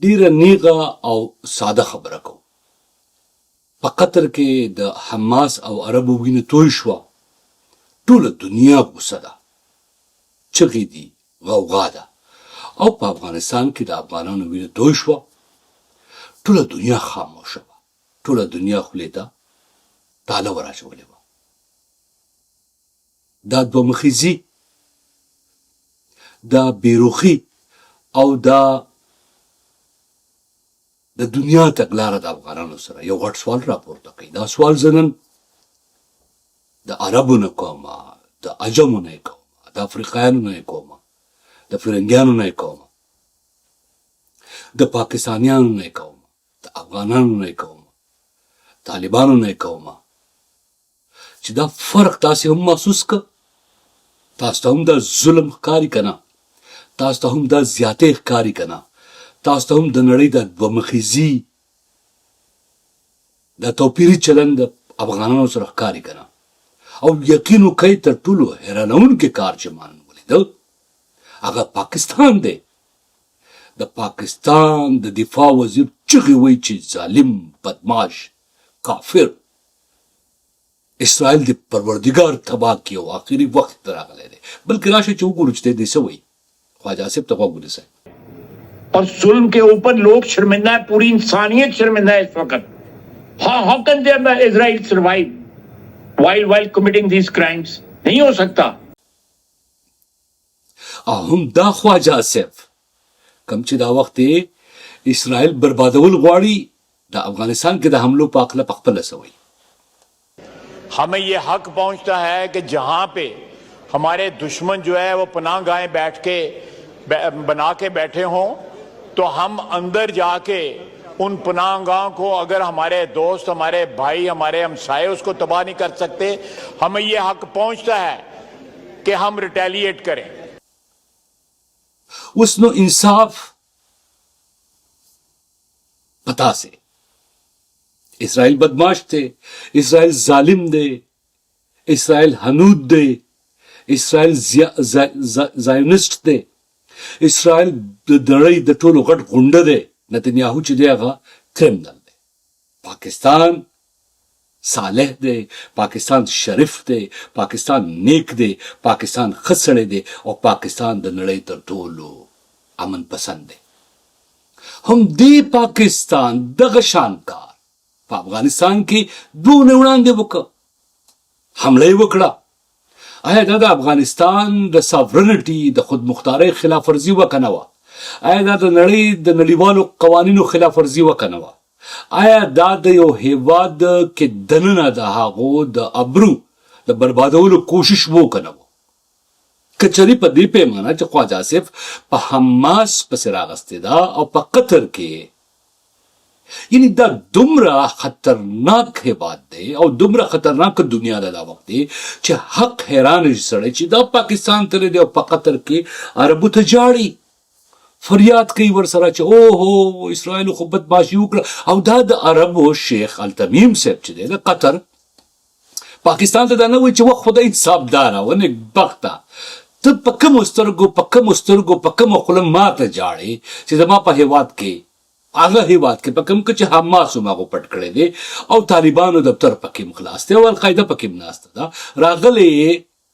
ډیره نیغه او ساده خبره کوو. په قطر کې د حماس او عربو وینه توی شوه. ټوله دنیا غوسه ده، چغې دي، غوغا ده. او په افغانستان کې د افغانانو وینه توی شوه. ټوله دنیا خاموشه وه، ټوله دنیا خولې ته تاله وراچولې وه. دا دوه مخیزي، دا بیروخي او دا د دنیا تګلاره د افغانانو سره یو غټ سوال راپورته کوي. دا سوال زه نن د عربو نه کومه، د عجمو نه کومه، د افریقایانو نه کومه، د فرنګیانو نه کومه، د پاکستانیانو نه کومه، د افغانانو نه کومه، طالبانو نه کومه، چې دا فرق تاسې هم محسوس که. تاسو ته هم دا ظلم ښکاري که نه؟ تاسو ته هم دا زیاتې ښکاري که نه؟ تاسو ته هم د نړۍ د دوه مخیزي د توپیري چلند د افغانانو سره ښکاري که نه؟ او یقین وکئ تر ټولو حیرانونکی کار چې ما نن ولیده هغه پاکستان دی. د پاکستان د دفاع وزیر چغې وایي چې ظالم، بدماش، کافر اسرائیل د پروردګار تباه کړي او آخري وخت ته راغلی دی. بلکې راشه چې وګورو چې دی څه وایي. خواجه آصف ته غوږ ونیسئ. और जुल्म के ऊपर लोग शर्मिंदा है, पूरी इंसानियत शर्मिंदा है इस वक्त. How can they Israel survive while committing these crimes? नहीं हो सकता. هم دا خواجه آصف کم چې دا وخت اسرائیل بربادول غواړي د افغانستان کې د حملو په هکله په خپله څه وایي. हमें ये हक पहुंचता है कि जहां पे हमारे दुश्मन जो है वो पनाहगाहें बना के बैठे हों, तो हम अंदर जाके उन पनाहगाहों को, अगर हमारे दोस्त, हमारे भाई, हमारे हमसाए उसको तबाह नहीं कर सकते, हमें ये हक पहुंचता है कि हम रिटेलिएट करें. उसनो इंसाफ पता से इसराइल बदमाश थे, इसराइल जालिम दे, इसराइल हनूद दे, इसराइल जायोनिस्ट दे, اسرائیل د نړۍ د ټولو غټ غونډه دی. نتنیاهو چې دی هغه کرمنل دی. پاکستان صالح دی، پاکستان شریف دی، پاکستان نیک دی، پاکستان ښه سړی دی او پاکستان د نړۍ تر ټولو امن پسند دی. هم دې پاکستان دغه شان کار په افغانستان کې دونه وړاندې وکړه، حمله یې وکړه. آیا دا د افغانستان د ساورنټي د خودمختارۍ خلاف ورزي وکنه وه؟ آیا دا د نړۍ د نړیوالو قوانینو خلاف ورزي وکنه وه؟ آیا دا د یو هیواد کې دننه د هغو د ابرو د بربادولو کوشش وکنه وه؟ کچري په دې پیمانه چې خواجه آصف په حماس پسې راغستې ده او په قطر کې، یعنی دا دومره خطرناک هیواد دی او دومره خطرناک دنیا ده دا وخت دی چې حق حیران شي سړی چې دا پاکستان تللی دی او په قطر کې عربو ته جاړي، فریاد کوي ورسره چې اوهو اسرائیلو خو بدماشي وکړه. او دا د عربو شیخ التمیم صاحب چې دی د قطر پاکستان ته دا نه وایي چې وخت خدای حسابداره و نیکبخته، ته په کومو سترګو په کومو خوله ماته جاړې چې زما په هیواد کې، هغه هیواد کې په کوم کې چې حماس هم هغو پټ کړی دی او طالبانو دفتر پکې هم خلاص دی او القاعده پکې هم ناسته ده راغلی،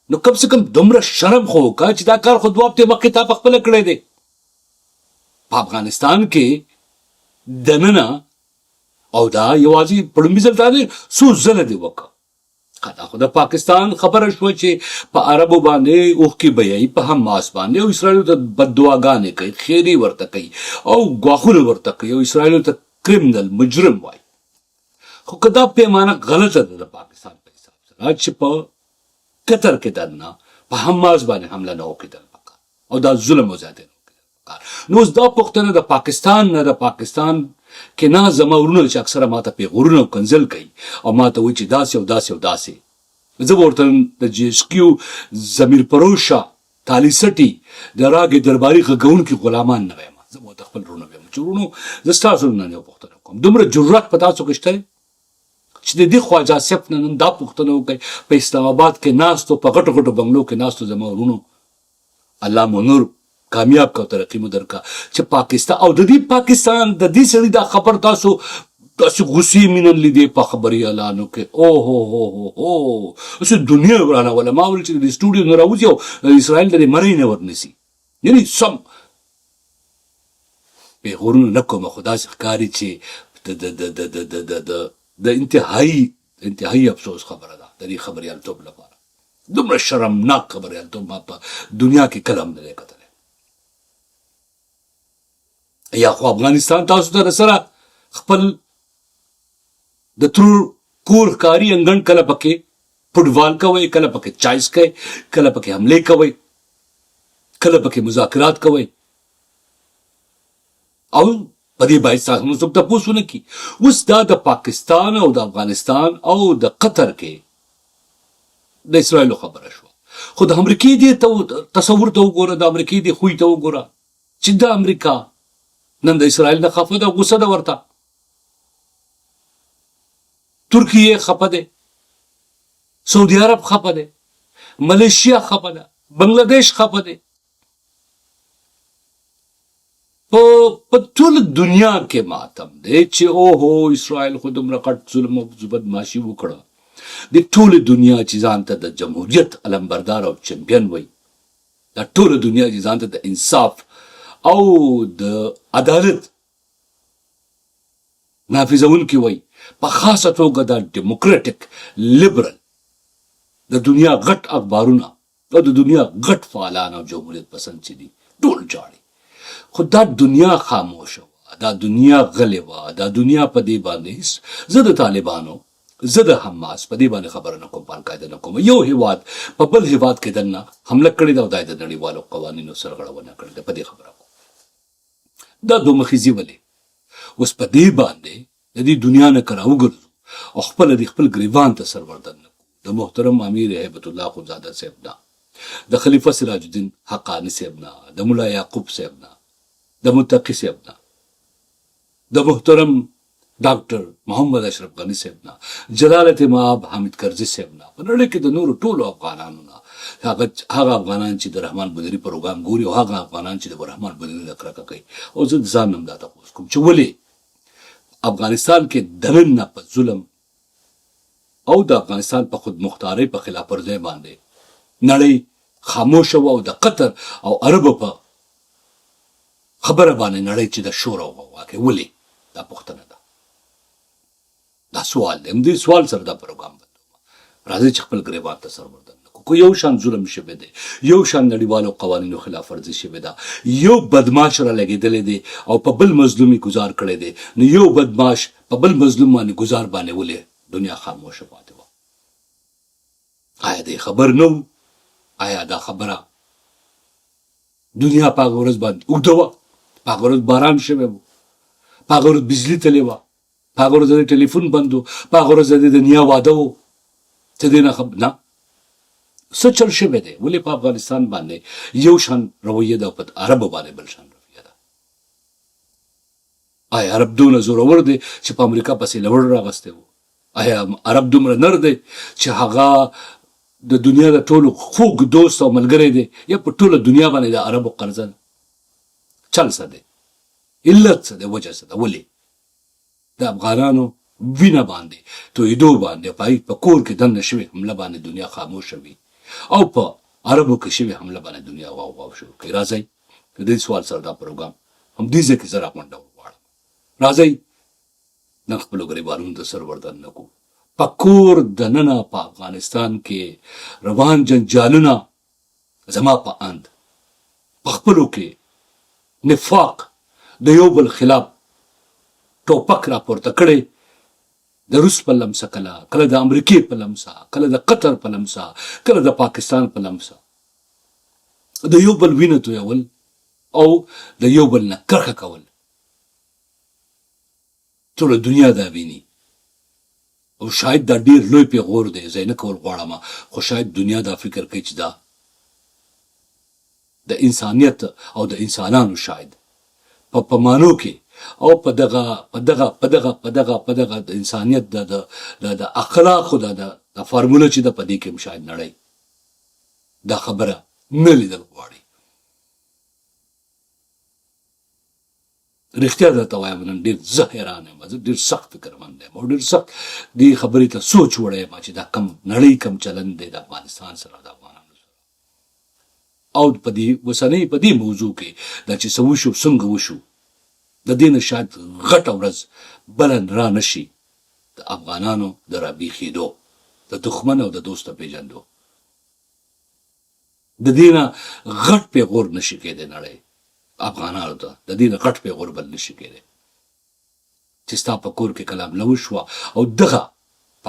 نو کم سے کم دومره شرم خو وکړه چې دا کار خو دوه هفتې مخکې تا پخپله کړی دی. په افغانستان کې دننه او دا یوازې په لومړي ځل دا دی څو ځله دې وکړه. دا خو د پاکستان خبره شوه چې په عربو باندې اوښکې بهیي، په حماس باندې، او اسرائیلو ته بددعاګانې کوي، خیرې ورته کوي او ګواښونه ورته کوي او اسرائیلو ته کرمنل، مجرم وایي. خو که دا پیمانه غلطه ده د پاکستان په حساب سره چې په قطر کې دننه په حماس باندې حمله نه وکړل پکار او دا ظلم او زیاتې نه وکړل پکار، نو اوس دا پوښتنه د پاکستان نه، د پاکستان کې نه زما ورونه چې اکثره ماته پیغورونه او کنځل کوي او ماته وایي چې داسې او داسې او داسې، زه به ورته د جي ایس کیو ضمیر پروشه تالیسټي د راګې درباري غږونکي غلامان نه وایم، زه به ورته خپل ورونه وایم چې ورونو زه ستاسو نه یو پوښتنه کوم. دومره جرأت په تاسو کې شته چې د دې خواجه آصف نه نن دا پوښتنه وکړئ په اسلام آباد کې ناستو، په غټو غټو بنګلو کې ناستو زما ورونو، الله مو نور کامیاب کا ترقی مو درکا چې پاکستان او د دې پاکستان د دې سړي دا خبر تاسو غصې مینن لیدې په خبري اعلانو کې او هو هو هو اوس دنیا ورانه ولا ما ول چې د سټوډیو نه راوځي او اسرائیل د مړی نه ورنسي یعنی سم په غورن نه کوم خدا ښکاری چې د انتهایی افسوس خبره ده د دې خبريالتوب لپاره دومره شرمناک خبريالتوب ما په دنیا کې کلم نه کتل یا خو افغانستان تاسو ته سره خپل د تر کور کاری انګن کله پکې فوټبال کوي کله پکې چایس کوي کله پکې حمله کوي کله پکې مذاکرات کوي او په دې باید تاسو موږ ته پوښتنه کی اوس دا د پاکستان او د افغانستان او د قطر کې د اسرائیل خبره شو خو د امریکای دی تصور ته وګوره د امریکای دی خوې ته وګوره چې د امریکا نن د اسرائیل نه خفه ده غوسه ده ورته ترکیه خفه ده سعودي عرب خفه ده ملیشیا خفه ده بنگلاديش خفه ده په ټول دنیا کې ماتم دی چې او هو اسرائیل خو دومره غټ ظلم او بدمعاشي وکړه د ټول دنیا چې ځان ته د جمهوریت علمبردار او چمپیون وي د ټول دنیا چې ځان ته د انصاف او د عدالت نافذونکي وي په خاصه توګه د ډیموکراټک لیبرل د دنیا غټ اخبارونه او د دنیا غټ فعالان او جمهوریت پسند چې دي ټول جاړي خو دا دنیا خاموش وه دا دنیا غلې وه دا دنیا په دې باندې زه د طالبانو زه د حماس په دې باندې خبره نه کوم باقاعده نه کوم یو هیواد په بل هیواد کې دننه حمله کړې ده او دا د نړیوالو قوانینو سرغړونه کړې ده په دې خبره کوم دا دومخیزي ولې اوس په دې باندې د دې دنیا نه کراو ګرځو او خپل ګریوان ته سروردن نه د محترم امیر هیبت الله خونزاده صاحب نه د خلیفہ سراج الدین حقانی صاحب نه د مولا یعقوب صاحب نه د متقی صاحب نه د محترم ډاکټر محمد اشرف غنی صاحب نه جلالت مآب حامد کرزی صاحب نه په نړۍ کې د نورو ټولو افغانانو نه هغه افغانان چې د رحمان بدری پروګرام ګوري او هغه افغانان چې د رحمان بدری د کرکه کوي او زه ځان نم دا تاسو کوم چې ولې افغانستان کې دننه په ظلم او د افغانستان په خود مختارۍ په خلاف ورزۍ باندې نړۍ خاموشه او د قطر او عربو په خبره باندې نړۍ چې د شور او غوغا کې ولې دا پوښتنه ده دا سوال دی دې سوال سره دا پروګرام بندوم راځي چې خپل ګریوان ته سروردن کو یو شان ظلم شوی دی یو شان نړیوالو قوانینو خلاف ورزي شوی ده یو بدمعاش را لګېدلی دی او په بل مظلومي گزار کړی دی نو یو بدمعاش په بل مظلوم باندې گزار باندې ولې دنیا خاموشه پاتې وه آیا دې خبر نه آیا دا خبره دنیا په هغه ورځ باندې اوږده وه په هغه ورځ باران شوی و په هغه ورځ بجلي تللې وه په هغه ورځ د ټلیفون بند و په هغه ورځ د نیا واده و څه دې نه نه څه چل شوی دی ولې په افغانستان باندې یو شان رویه ده په عربو باندې بل شان رویه ده آیا عرب دونه زورور دی چې په امریکا پسې لوړ راغستی و آیا عرب دومره نر دی چې هغه د دنیا د ټولو خوږ دوست او ملګری دی یا په ټوله دنیا باندې د عربو قرضه چل څه دی علت څه دی وجه څه ده ولې د افغانانو وینه باندې تویدو باندې په کور کې دننه شوې حمله باندې دنیا خاموشه وي او په عربو کې شوې حمله باندې دنیا واو شروع کوي راځئ د دې سوال سره دا پروګرام هم دې ځای کې زه راغونډه وغواړم راځئ نن خپلو ګریوانونو ته سروردن نه کړو په کور دننه په افغانستان کې روان جنجالونه زما په اند په خپلو کې نفاق د یو بل خلاف ټوپک راپورته کړی د روس په لمسه کله د امریکې په لمسه کله د قطر په لمسه کله د پاکستان په لمسه د یو بل وینه تویول او د یو بل نه کرکه کول ټوله دنیا دا ویني او شاید دا ډیر لوی پیغور دی زه نه کول غواړم خو شاید دنیا دا فکر کوي چې دا د انسانیت او د انسانانو شاید په مانو کې او په دغه د انسانیت د اخلاقو د فارموله چې د پدې کې شاید نړۍ دا خبره نه لیدل غواړي رښتیا درته وایم نن ډېر زه حیران یم، زه ډېر سخت فکرمند یم او ډېر سخت دې خبرې ته سوچ وړی یم چې دا کم نړۍ کم چلند دی د افغانستان سره د افغانانو سره، او په دې اوسنۍ په دې موضوع کې دا چې څه وشو څنګه وشو، د دې نه شاید غټه ورځ بله را نشي د افغانانو د رابېښېدو، د دښمن او د دوست د پېژندو. د دې نه غټ پیغور نشي کېدی نړۍ افغانانو ته، د دې نه غټ پیغور بل نشي کېدی چې ستا په کور کې کلام نه وشوه او دغه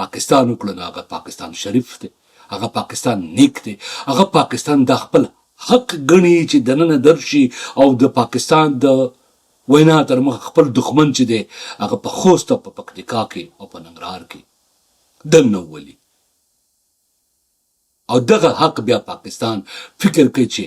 پاکستان وکړه، نو هغه پاکستان شریف دی، هغه پاکستان نیک دی، هغه پاکستان دا خپل حق ګڼي چې دننه درشي او د پاکستان د وینا تر مخ خپل دښمن چې دی هغه په خوست او په پکتیکا کې او په ننګرهار کې دننه وولي. او دغه حق بیا پاکستان فکر کوي چې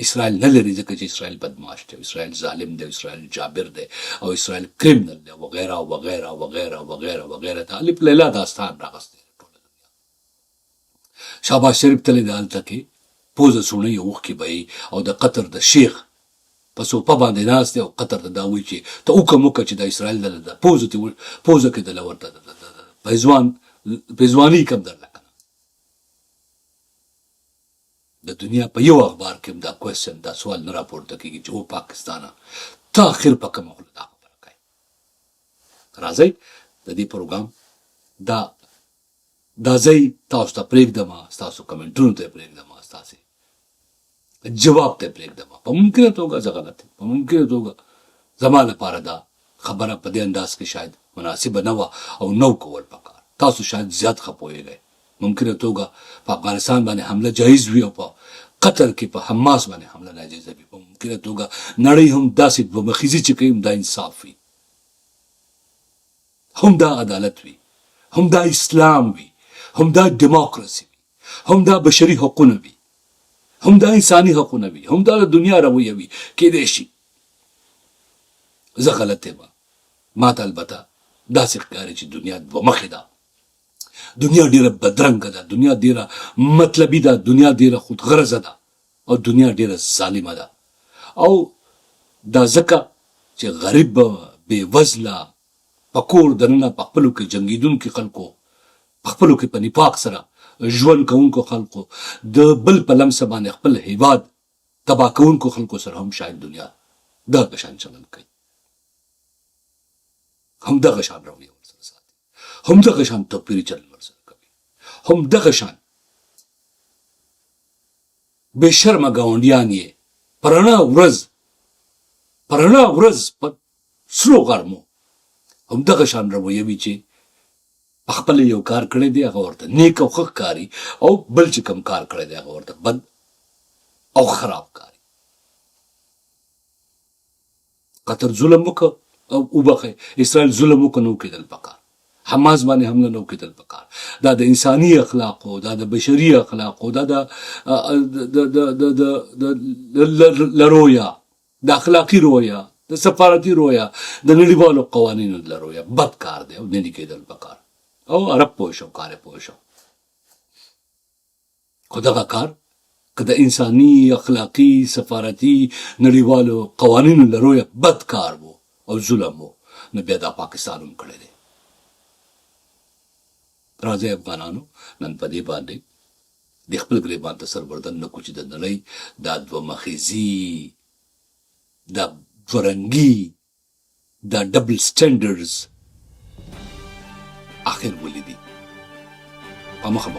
اسرائیل نه لري، ځکه چې اسرائیل بدمعاش دی، اسرائیل ظالم دی، اسرائیل جابر دی او اسرائیل کریمنل دی وغیرہ وغیرہ وغیرہ وغیرہ وغیرہ. ته الف لیلا داستان راغستی ټوله دنیا. شهباز شریف تللی دی هلته کې پوزه سوڼۍ اوښکې بهیي او د قطر د شیخ په صوفه باندې ناست دی او قطر ته دا وایي چې ته وکړه موکړه چې د اسرائیل د پوزه کې دله ورته پیزواني کم درله که نه. د دنیا په یو اخبار کې هم دا کوېسچن دا سوال نه راپورته کېږي چې او پاکستانه ته آخر په کومه خوله دا خبره کوې. راځئ د دې پروګرام دا ځای تاسو ته پرېږدمه، ستاسو کمنټونو ته یې پرېږدمه، ستاسې جواب ته یې پرېږدمه. په ممکنه توګه زه غلط یم، په ممکنه توګه زما لپاره دا خبره په دې انداز کې شاید مناسبه نه وه او نو کول پکار. تاسو شاید زیات ښه پوهېږئ. ممکنه توګه په افغانستان باندې حمله جایز وي او په قطر کې په حماس باندې حمله ناجیزه وي. په ممکنه توګه نړۍ هم داسې دوه مخیزي چې کوي هم دا انصاف وي، هم دا عدالت وي، هم دا اسلام وي، هم دا ډیموکراسي وي، هم دا بشري حقونه وي، هم دا انساني حقونه وي، هم دا د دنیا رویه وي. کېدای شي زه غلط یم، ما ته البته داسې ښکاري چې دنیا دوه مخې ده، دنیا ډیره بدرنګه ده، دنیا ډیره مطلبي ده، دنیا ډیره خودغرضه ده او دنیا ډیره ظالمه ده. او دا ځکه چې غریب بې وزله په کور دننه په خپلو کې جنګېدونکي خلکو، په خپلو کې په نفاق سره ژوند کوونکو خلکو، د بل په لمسه باندې خپل هیواد تباه کوونکو خلکو سره هم شاید دنیا دغه شان چلند کوي، هم دغه شان رویه ورسره ساتي، هم دغه شان توپیري چلند ورسره کوي، هم دغه شان بې شرمه ګاونډیان یې په رڼا ورځ په سرو غرمو هم دغه شان رویه وي چې په خپله یو کار کړی دی هغه ورته نیک او ښه ښکاري او بل چې کوم کار کړی دی هغه ورته بد او خراب ښکاري. قطر ظلم وکړه او وبخئ، اسرائیل ظلم وکړه نو کېدل پکار، حماس باندې حمله نو کېدل پکار. دا د انساني اخلاقو، دا د بشري اخلاقو، دا د رویه، د اخلاقي رویه، د سفارتي رویه، د نړیوالو قوانینو د رویه بد کار دی او نه دي کېدل پکار. او عرب پوه شو، کار یې پوه شو. خو دغه کار که د انساني اخلاقي سفارتي نړیوالو قوانینو له رویه بد کار و او ظلم و، نو بیا دا پاکستان هم کړی دی. راځئ افغانانو نن په دې باندې د خپل ګریبان ته سر بردن نه کړو چې د نړۍ دا دوه مخیزي، دا دوه-رنګي، دا ډبل سټینډرډز آخر ولیدي. په مخه